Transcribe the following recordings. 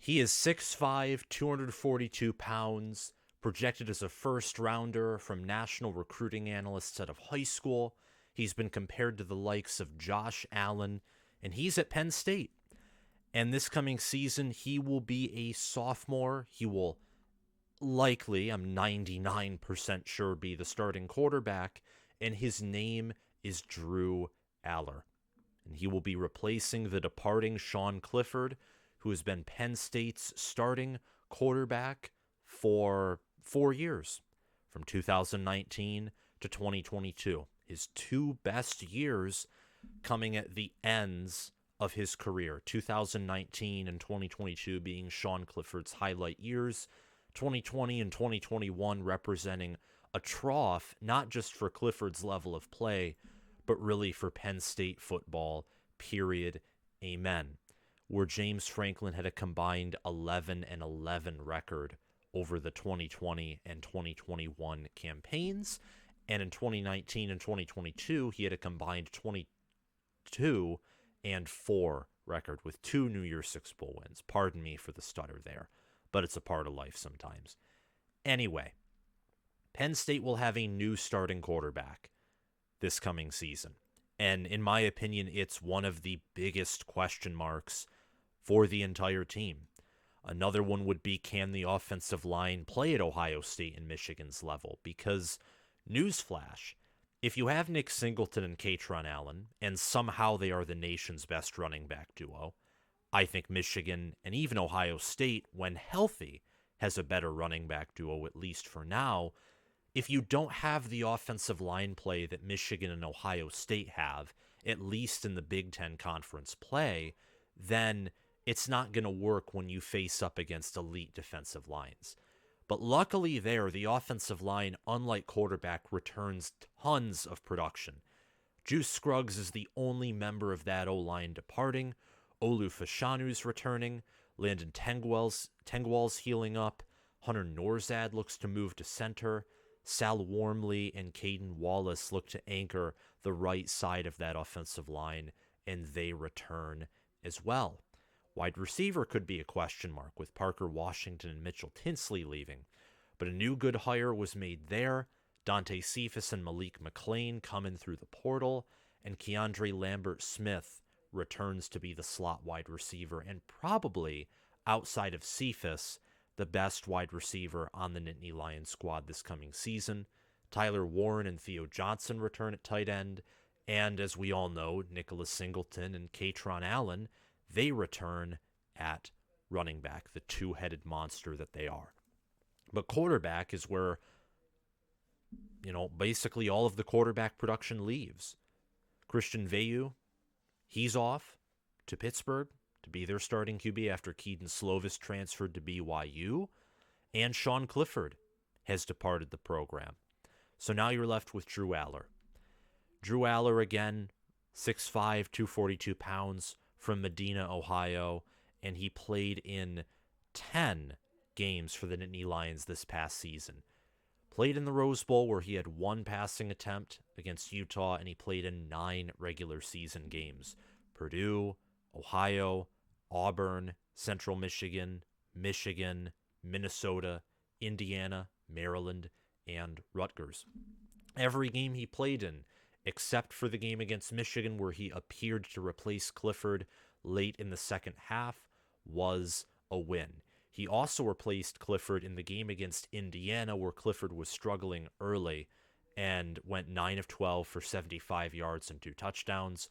He is 6'5", 242 pounds, projected as a first rounder from national recruiting analysts out of high school. He's been compared to the likes of Josh Allen, and he's at Penn State. And this coming season, he will be a sophomore. He will likely, I'm 99% sure, be the starting quarterback, and his name is Drew Allar. And he will be replacing the departing Sean Clifford, who has been Penn State's starting quarterback for 4 years, from 2019 to 2022. His two best years coming at the ends of his career, 2019 and 2022 being Sean Clifford's highlight years, 2020 and 2021 representing a trough, not just for Clifford's level of play, but really for Penn State football, period, amen, where James Franklin had a combined 11-11 record over the 2020 and 2021 campaigns, and in 2019 and 2022, he had a combined 22-4 record with 2 New Year's Six Bowl wins. Pardon me for the stutter there, but it's a part of life sometimes. Anyway, Penn State will have a new starting quarterback this coming season. And in my opinion, it's one of the biggest question marks for the entire team. Another one would be, can the offensive line play at Ohio State and Michigan's level? Because, newsflash, if you have Nick Singleton and Katron Allen, and somehow they are the nation's best running back duo, I think Michigan and even Ohio State, when healthy, has a better running back duo, at least for now. If you don't have the offensive line play that Michigan and Ohio State have, at least in the Big Ten Conference play, then it's not going to work when you face up against elite defensive lines. But luckily there, the offensive line, unlike quarterback, returns tons of production. Juice Scruggs is the only member of that O-line departing. Olu Fashanu's returning. Landon Tengwall's healing up. Hunter Norzad looks to move to center. Sal Wormley and Caden Wallace look to anchor the right side of that offensive line, and they return as well. Wide receiver could be a question mark with Parker Washington and Mitchell Tinsley leaving, but a new good hire was made there. Dante Cephas and Malik McClain coming through the portal, and Keandre Lambert-Smith returns to be the slot wide receiver, and probably, outside of Cephas, the best wide receiver on the Nittany Lions squad this coming season. Tyler Warren and Theo Johnson return at tight end, and as we all know, Nicholas Singleton and Katron Allen, they return at running back, the two-headed monster that they are. But quarterback is where, basically all of the quarterback production leaves. Christian Veilleux, he's off to Pittsburgh to be their starting QB after Keaton Slovis transferred to BYU, and Sean Clifford has departed the program. So now you're left with Drew Allar. Drew Allar, again, 6'5", 242 pounds, from Medina, Ohio, and he played in 10 games for the Nittany Lions this past season. Played in the Rose Bowl, where he had 1 passing attempt against Utah, and he played in 9 regular season games. Purdue, Ohio, Auburn, Central Michigan, Michigan, Minnesota, Indiana, Maryland, and Rutgers. Every game he played in, except for the game against Michigan, where he appeared to replace Clifford late in the second half, was a win. He also replaced Clifford in the game against Indiana, where Clifford was struggling early and went 9 of 12 for 75 yards and 2 touchdowns.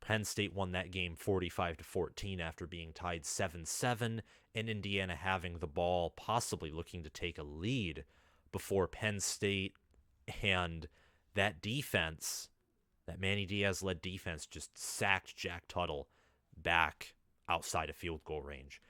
Penn State won that game 45-14 after being tied 7-7, and Indiana having the ball, possibly looking to take a lead before Penn State and that defense, that Manny Diaz-led defense, just sacked Jack Tuttle back outside of field goal range.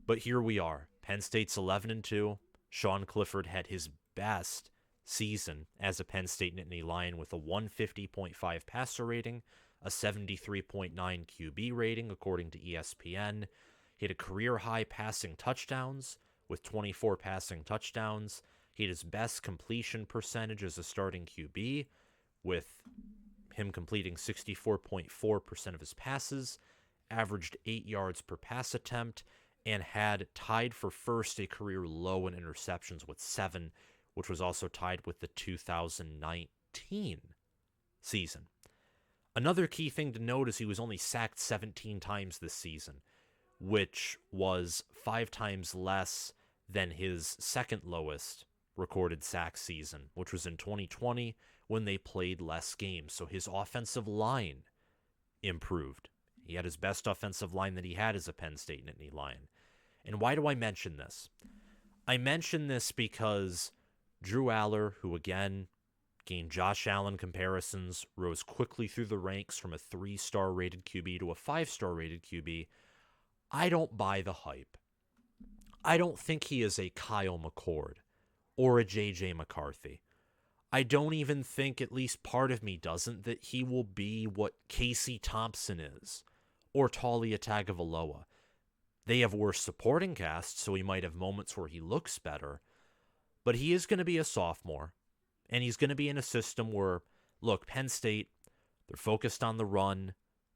But here we are. Penn State's 11-2. Sean Clifford had his best season as a Penn State Nittany Lion with a 150.5 passer rating, a 73.9 QB rating according to ESPN. He had a career-high passing touchdowns with 24 passing touchdowns. He had his best completion percentage as a starting QB, with him completing 64.4% of his passes, averaged 8 yards per pass attempt, and had tied for first a career low in interceptions with 7, which was also tied with the 2019 season. Another key thing to note is he was only sacked 17 times this season, which was 5 times less than his second lowest recorded sack season, which was in 2020 when they played less games. So his offensive line improved. He had his best offensive line that he had as a Penn State Nittany Lion. And why do I mention this? I mention this because Drew Allar, who again gained Josh Allen comparisons, rose quickly through the ranks from a 3-star rated QB to a 5-star rated QB. I don't buy the hype. I don't think he is a Kyle McCord or a J.J. McCarthy. I don't even think, at least part of me doesn't, that he will be what Casey Thompson is or Talia Tagovailoa. They have worse supporting casts, so he might have moments where he looks better. But he is going to be a sophomore, and he's going to be in a system where, look, Penn State, they're focused on the run.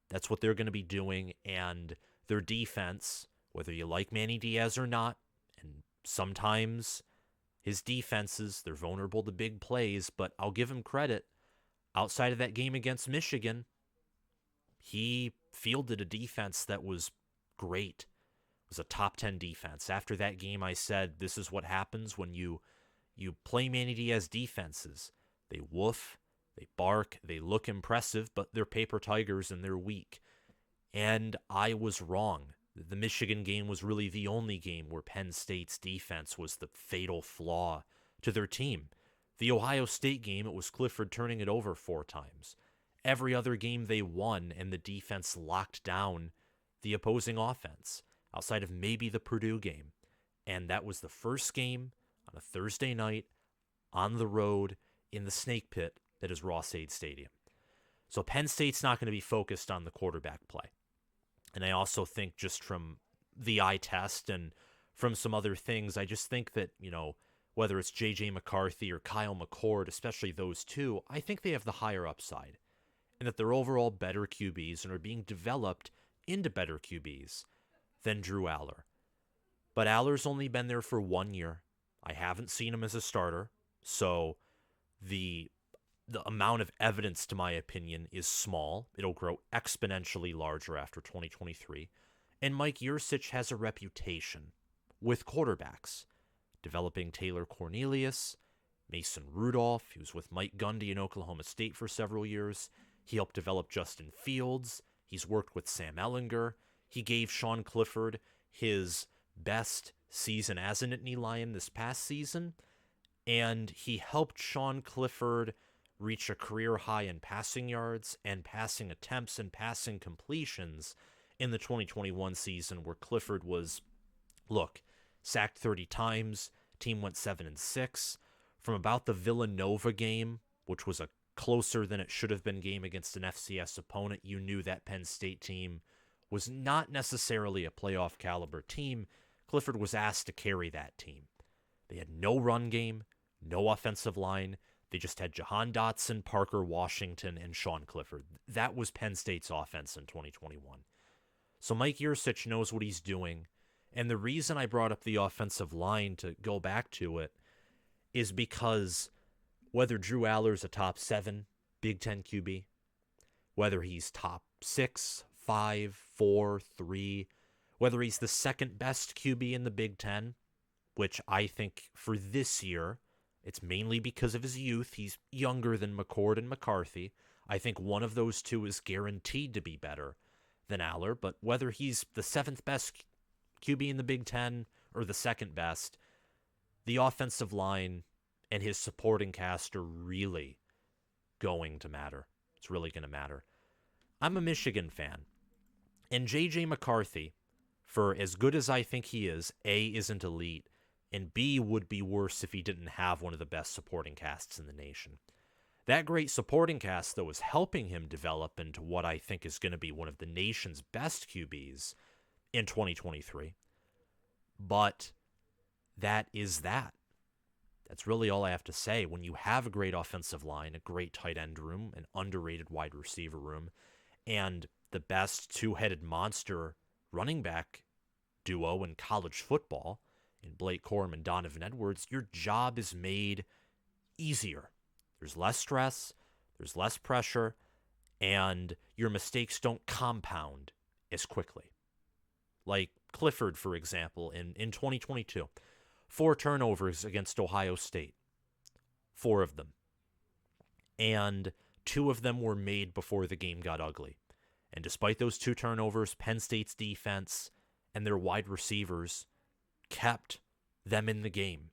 That's what they're going to be doing, and their defense, whether you like Manny Diaz or not, and sometimes his defenses, they're vulnerable to big plays, but I'll give him credit. Outside of that game against Michigan, he fielded a defense that was great. It was a top 10 defense. After that game, I said, this is what happens when you play Manny Diaz defenses. They woof, they bark, they look impressive, but they're paper tigers and they're weak. And I was wrong. The Michigan game was really the only game where Penn State's defense was the fatal flaw to their team. The Ohio State game, it was Clifford turning it over 4 times. Every other game they won, and the defense locked down the opposing offense, outside of maybe the Purdue game. And that was the first game on a Thursday night on the road in the snake pit that is Ross-Ade Stadium. So Penn State's not going to be focused on the quarterback play. And I also think, just from the eye test and from some other things, I just think that, whether it's J.J. McCarthy or Kyle McCord, especially those two, I think they have the higher upside, and that they're overall better QBs and are being developed into better QBs than Drew Allar. But Allar's only been there for 1 year. I haven't seen him as a starter, so the amount of evidence, to my opinion, is small. It'll grow exponentially larger after 2023. And Mike Yurcich has a reputation with quarterbacks, developing Taylor Cornelius, Mason Rudolph. He was with Mike Gundy in Oklahoma State for several years. He helped develop Justin Fields. He's worked with Sam Ehlinger. He gave Sean Clifford his best season as a Nittany Lion this past season. And he helped Sean Clifford reach a career high in passing yards and passing attempts and passing completions in the 2021 season, where Clifford was, sacked 30 times, team went 7-6. From about the Villanova game, which was a closer than it should have been game against an FCS opponent, you knew that Penn State team was not necessarily a playoff caliber team. Clifford was asked to carry that team. They had no run game, no offensive line. They just had Jahan Dotson, Parker Washington, and Sean Clifford. That was Penn State's offense in 2021. So Mike Yurcich knows what he's doing. And the reason I brought up the offensive line, to go back to it, is because whether Drew Allar's a top 7 Big Ten QB, whether he's top 6, 5, 4, 3, whether he's the second best QB in the Big Ten, which I think for this year, it's mainly because of his youth. He's younger than McCord and McCarthy. I think one of those two is guaranteed to be better than Allar, but whether he's the 7th best QB in the Big Ten or the 2nd best, the offensive line and his supporting cast are really going to matter. It's really going to matter. I'm a Michigan fan, and J.J. McCarthy, for as good as I think he is, A, isn't elite, and B, would be worse if he didn't have one of the best supporting casts in the nation. That great supporting cast, though, is helping him develop into what I think is going to be one of the nation's best QBs in 2023. But that is that. That's really all I have to say. When you have a great offensive line, a great tight end room, an underrated wide receiver room, and the best two-headed monster running back duo in college football, in Blake Corum and Donovan Edwards, your job is made easier. There's less stress, there's less pressure, and your mistakes don't compound as quickly. Like Clifford, for example, in 2022, 4 turnovers against Ohio State, 4 of them. And 2 of them were made before the game got ugly. And despite those 2 turnovers, Penn State's defense and their wide receivers kept them in the game.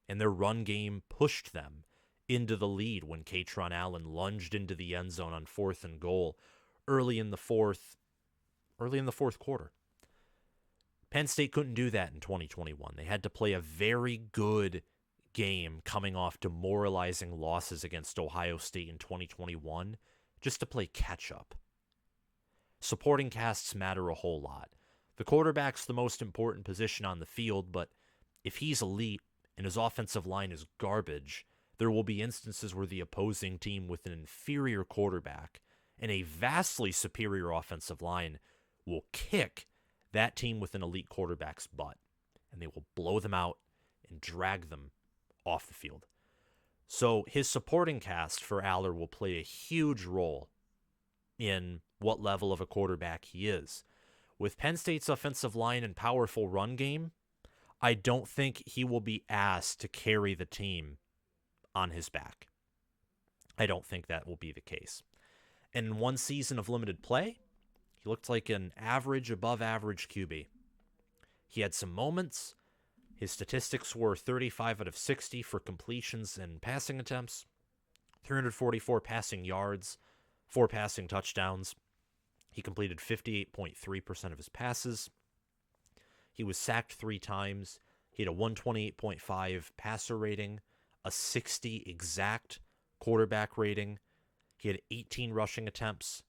And their run game pushed them into the lead when Katron Allen lunged into the end zone on 4th and goal early in the fourth quarter. Penn State couldn't do that in 2021. They had to play a very good game coming off demoralizing losses against Ohio State in 2021 just to play catch-up. Supporting casts matter a whole lot. The quarterback's the most important position on the field, but if he's elite and his offensive line is garbage, there will be instances where the opposing team with an inferior quarterback and a vastly superior offensive line will kick that team with an elite quarterback's butt, and they will blow them out and drag them off the field. So his supporting cast for Allar will play a huge role in what level of a quarterback he is. With Penn State's offensive line and powerful run game, I don't think he will be asked to carry the team on his back. I don't think that will be the case. And in one season of limited play, he looked like an average, above average QB. He had some moments. His statistics were 35 out of 60 for completions and passing attempts, 344 passing yards, 4 passing touchdowns. He completed 58.3% of his passes. He was sacked 3 times. He had a 128.5 passer rating, a 60 exact quarterback rating. He had 18 rushing attempts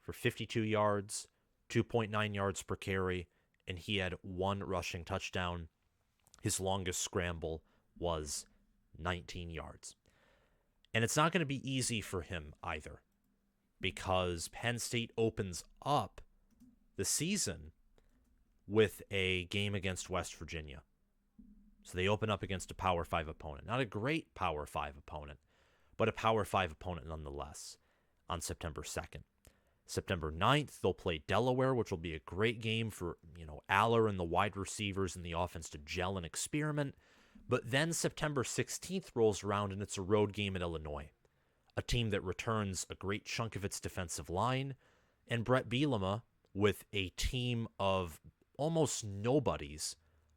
for 52 yards, 2.9 yards per carry, and he had 1 rushing touchdown. His longest scramble was 19 yards. And it's not going to be easy for him either, because Penn State opens up the season with a game against West Virginia. So they open up against a Power 5 opponent. Not a great Power 5 opponent, but a Power 5 opponent nonetheless on September 2nd. September 9th, they'll play Delaware, which will be a great game for, Allar and the wide receivers and the offense to gel and experiment. But then September 16th rolls around and it's a road game at Illinois, a team that returns a great chunk of its defensive line, and Brett Bielema with a team of almost nobodies,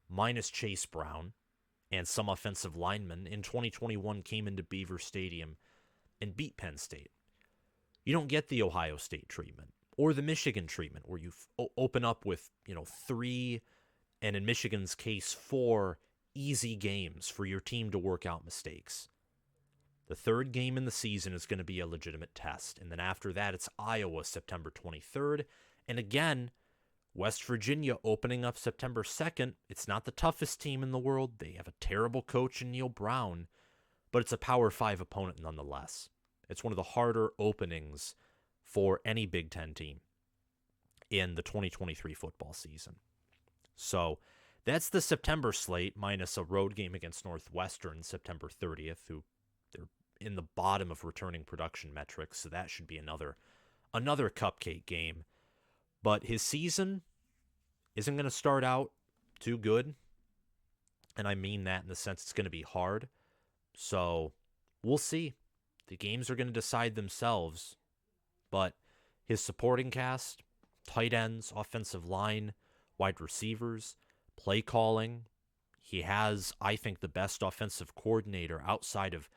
minus Chase Brown and some offensive linemen, in 2021 came into Beaver Stadium and beat Penn State. You don't get the Ohio State treatment or the Michigan treatment where you open up with, 3, and in Michigan's case, 4 easy games for your team to work out mistakes. The 3rd game in the season is going to be a legitimate test. And then after that, it's Iowa, September 23rd. And again, West Virginia opening up September 2nd. It's not the toughest team in the world. They have a terrible coach in Neil Brown, but it's a Power 5 opponent nonetheless. It's one of the harder openings for any Big Ten team in the 2023 football season. So that's the September slate, minus a road game against Northwestern September 30th, who they're in the bottom of returning production metrics, so that should be another cupcake game. But his season isn't going to start out too good, and I mean that in the sense it's going to be hard. So we'll see. The games are going to decide themselves, but his supporting cast, tight ends, offensive line, wide receivers, play calling, he has, I think, the best offensive coordinator outside of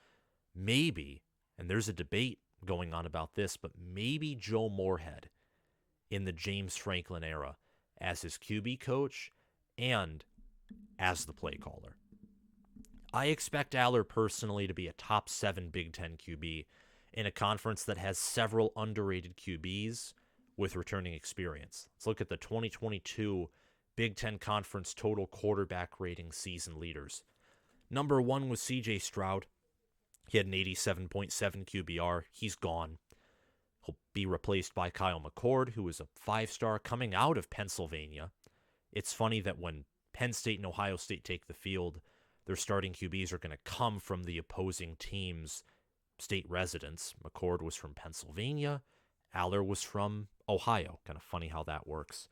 maybe, and there's a debate going on about this, but maybe Joe Moorhead in the James Franklin era as his QB coach and as the play caller. I expect Allar personally to be a top 7 Big Ten QB in a conference that has several underrated QBs with returning experience. Let's look at the 2022 Big Ten Conference total quarterback rating season leaders. Number 1 was C.J. Stroud. He had an 87.7 QBR. He's gone. He'll be replaced by Kyle McCord, who is a 5-star coming out of Pennsylvania. It's funny that when Penn State and Ohio State take the field, their starting QBs are going to come from the opposing team's state residents. McCord was from Pennsylvania. Allar was from Ohio. Kind of funny how that works.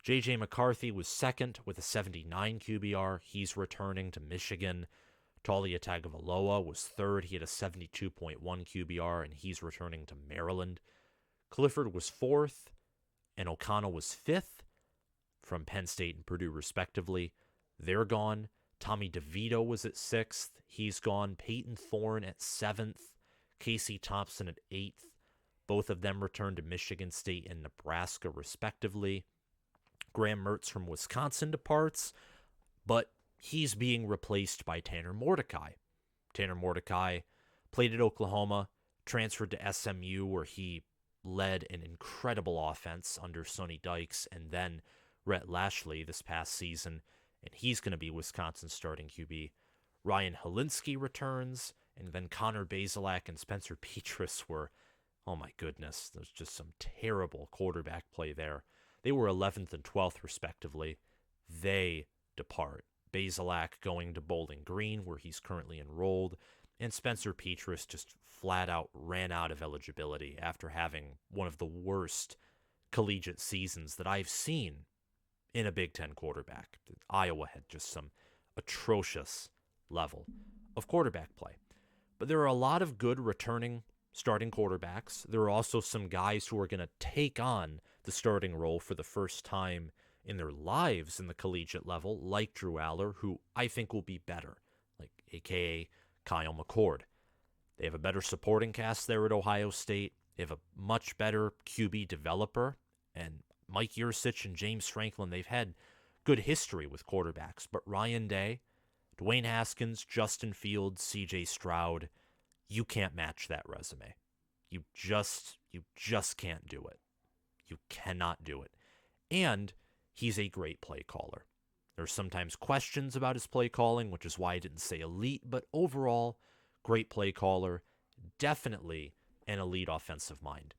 J.J. McCarthy was second with a 79 QBR. He's returning to Michigan. Talia Tagovailoa was third. He had a 72.1 QBR, and he's returning to Maryland. Clifford was fourth, and O'Connell was fifth from Penn State and Purdue, respectively. They're gone. Tommy DeVito was at sixth. He's gone. Peyton Thorne at seventh. Casey Thompson at eighth. Both of them returned to Michigan State and Nebraska, respectively. Graham Mertz from Wisconsin departs, but he's being replaced by Tanner Mordecai. Tanner Mordecai played at Oklahoma, transferred to SMU, where he led an incredible offense under Sonny Dykes and then Rhett Lashley this past season, and he's going to be Wisconsin's starting QB. Ryan Helinski returns, and then Connor Bazelak and Spencer Petras were, oh my goodness, there's just some terrible quarterback play there. They were 11th and 12th, respectively. They depart. Bazelak going to Bowling Green, where he's currently enrolled, and Spencer Petras just flat out ran out of eligibility after having one of the worst collegiate seasons that I've seen in a Big Ten quarterback. Iowa had just some atrocious level of quarterback play. But there are a lot of good returning starting quarterbacks. There are also some guys who are going to take on the starting role for the first time in their lives in the collegiate level, like Drew Allar, who I think will be better, like a.k.a. Kyle McCord. They have a better supporting cast there at Ohio State. They have a much better QB developer, and Mike Yurcich and James Franklin, they've had good history with quarterbacks, but Ryan Day, Dwayne Haskins, Justin Fields, C.J. Stroud, you can't match that resume. You just can't do it. You cannot do it. And he's a great play caller. There's sometimes questions about his play calling, which is why I didn't say elite, but overall, great play caller, definitely an elite offensive mind.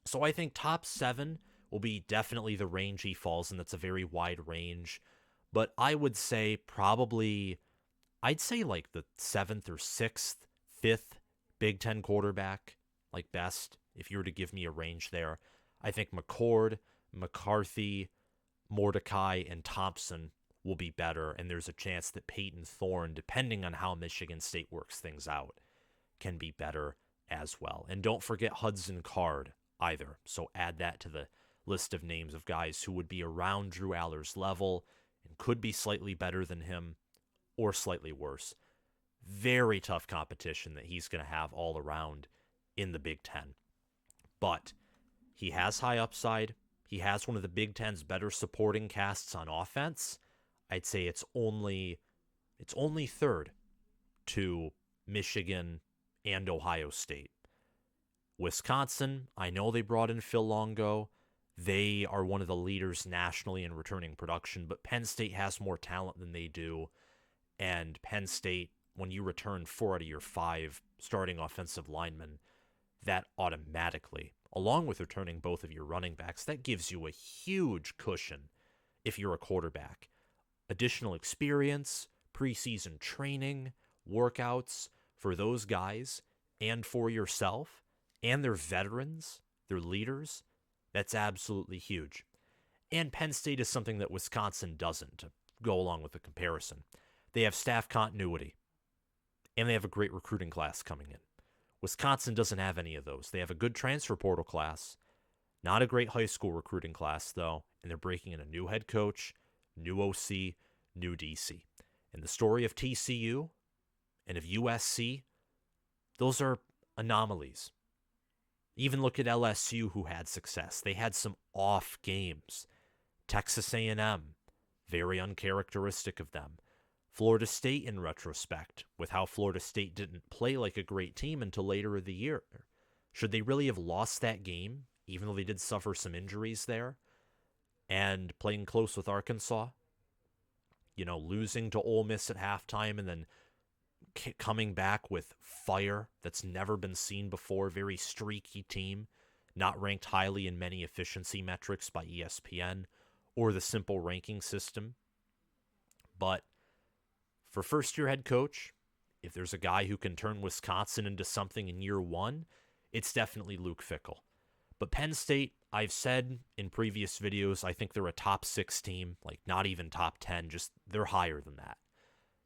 So I think top 7 will be definitely the range he falls in. That's a very wide range. But I would say probably, I'd say like the 7th or 6th, 5th Big Ten quarterback, like best, if you were to give me a range there. I think McCord, McCarthy, Mordecai, and Thompson will be better, and there's a chance that Peyton Thorne, depending on how Michigan State works things out, can be better as well. And don't forget Hudson Card either, so add that to the list of names of guys who would be around Drew Allar's level and could be slightly better than him or slightly worse. Very tough competition that he's going to have all around in the Big Ten. But he has high upside. He has one of the Big Ten's better supporting casts on offense. I'd say it's only third to Michigan and Ohio State. Wisconsin, I know they brought in Phil Longo. They are one of the leaders nationally in returning production, but Penn State has more talent than they do. And Penn State, when you return 4 out of your 5 starting offensive linemen, that automatically, along with returning both of your running backs, that gives you a huge cushion if you're a quarterback. Additional experience, preseason training, workouts for those guys and for yourself and their veterans, their leaders, that's absolutely huge. And Penn State is something that Wisconsin doesn't, to go along with the comparison. They have staff continuity, and they have a great recruiting class coming in. Wisconsin doesn't have any of those. They have a good transfer portal class, not a great high school recruiting class, though, and they're breaking in a new head coach, new OC, new DC. And the story of TCU and of USC, those are anomalies. Even look at LSU, who had success. They had some off games. Texas A&M, very uncharacteristic of them. Florida State, in retrospect, with how Florida State didn't play like a great team until later in the year. Should they really have lost that game, even though they did suffer some injuries there? And playing close with Arkansas? You know, losing to Ole Miss at halftime and then coming back with fire that's never been seen before. Very streaky team. not ranked highly in many efficiency metrics by ESPN or the simple ranking system. But for first-year head coach, if there's a guy who can turn Wisconsin into something in year one, it's definitely Luke Fickell. But Penn State, I've said in previous videos, I think they're a top 6 team, like not even top 10, just they're higher than that.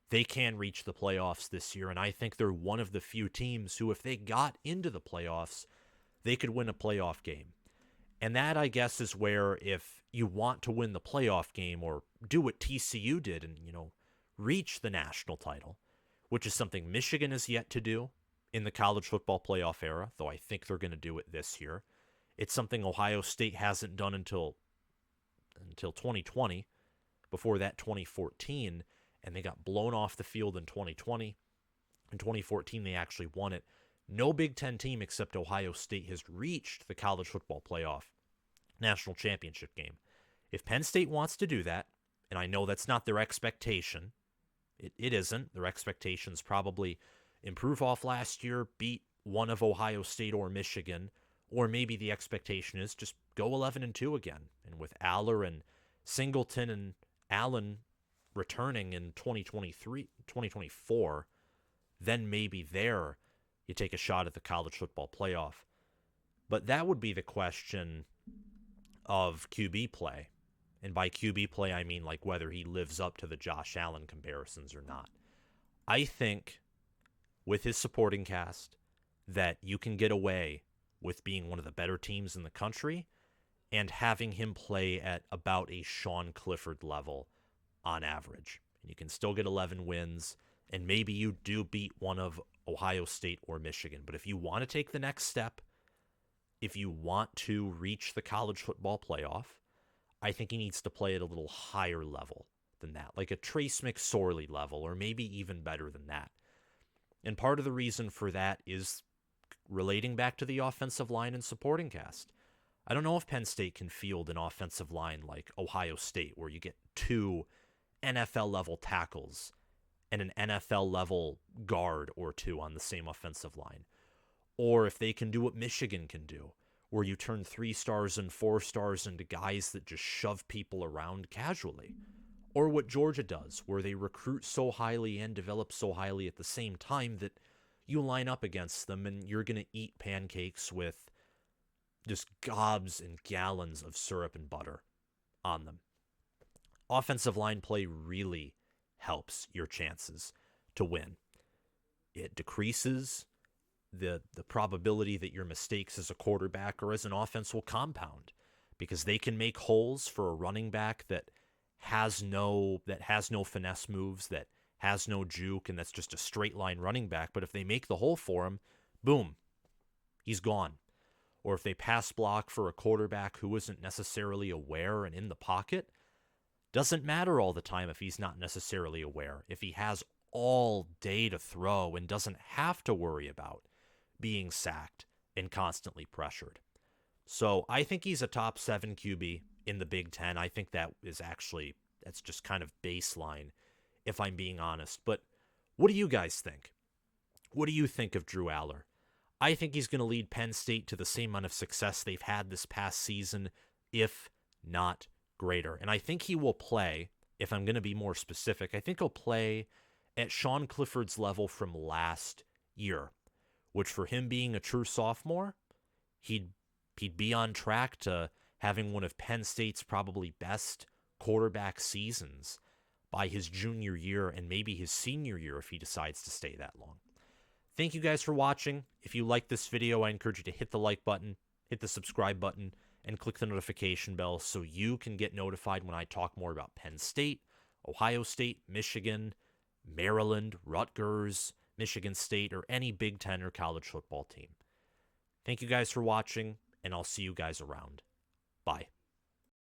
They can reach the playoffs this year, and I think they're one of the few teams who, if they got into the playoffs, they could win a playoff game. And that, I guess, is where if you want to win the playoff game or do what TCU did and, reach the national title, which is something Michigan has yet to do in the college football playoff era, though I think they're going to do it this year. It's something Ohio State hasn't done until 2020, before that 2014, and they got blown off the field in 2020. In 2014, they actually won it. No Big Ten team except Ohio State has reached the college football playoff national championship game. If Penn State wants to do that, and I know that's not their expectation, it isn't. Their expectations probably improve off last year, beat one of Ohio State or Michigan, or maybe the expectation is just go 11-2 again. And with Allar and Singleton and Allen returning in 2024, then maybe there you take a shot at the college football playoff. But that would be the question of QB play. And by QB play, I mean like whether he lives up to the Josh Allen comparisons or not. I think with his supporting cast that you can get away with being one of the better teams in the country and having him play at about a Sean Clifford level on average. And you can still get 11 wins, and maybe you do beat one of Ohio State or Michigan. But if you want to take the next step, if you want to reach the college football playoff, I think he needs to play at a little higher level than that, like a Trace McSorley level, or maybe even better than that. And part of the reason for that is relating back to the offensive line and supporting cast. I don't know if Penn State can field an offensive line like Ohio State, where you get 2 NFL-level tackles and an NFL-level guard or 2 on the same offensive line. Or if they can do what Michigan can do, where you turn 3 stars and 4 stars into guys that just shove people around casually. Or what Georgia does, where they recruit so highly and develop so highly at the same time that you line up against them and you're going to eat pancakes with just gobs and gallons of syrup and butter on them. Offensive line play really helps your chances to win. It decreases the probability that your mistakes as a quarterback or as an offense will compound, because they can make holes for a running back that has no finesse moves, that has no juke, and that's just a straight line running back. But if they make the hole for him, boom, he's gone. Or if they pass block for a quarterback who isn't necessarily aware and in the pocket, doesn't matter all the time if he's not necessarily aware. If he has all day to throw and doesn't have to worry about being sacked and constantly pressured. So I think he's a top 7 QB in the Big Ten. I think that's just kind of baseline, if I'm being honest. But what do you guys think? What do you think of Drew Allar? I think he's going to lead Penn State to the same amount of success they've had this past season, if not greater. And I think he will play, if I'm going to be more specific, I think he'll play at Sean Clifford's level from last year, which for him being a true sophomore, he'd be on track to having one of Penn State's probably best quarterback seasons by his junior year and maybe his senior year if he decides to stay that long. Thank you guys for watching. If you like this video, I encourage you to hit the like button, hit the subscribe button, and click the notification bell so you can get notified when I talk more about Penn State, Ohio State, Michigan, Maryland, Rutgers, Michigan State, or any Big Ten or college football team. Thank you guys for watching, and I'll see you guys around. Bye.